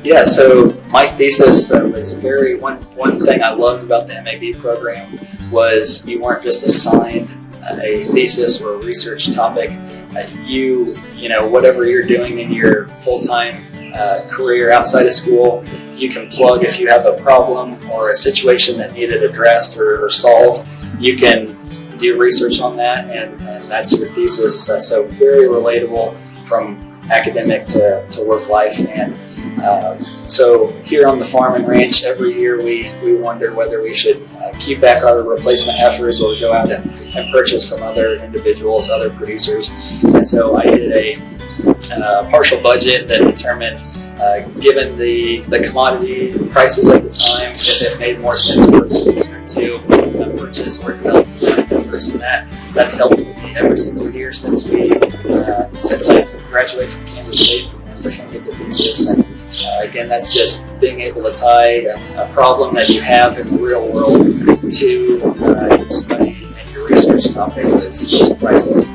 Yeah, so my thesis was one thing I loved about the MAB program was you weren't just assigned a thesis or a research topic. You know, whatever you're doing in your full-time career outside of school, you can plug if you have a problem or a situation that needed addressed or solved. You can do research on that, and that's your thesis. So very relatable from academic to work life. And so here on the farm and ranch, every year we wonder whether we should keep back our replacement heifers or go out and purchase from other individuals, other producers. And so I did a partial budget that determined, given the commodity prices at the time, if it made more sense for a producer to purchase or develop design heifers. And that's helped me every single year since I graduated from Kansas State and defended the thesis. And again, that's just being able to tie a problem that you have in the real world to your study and your research topic is priceless.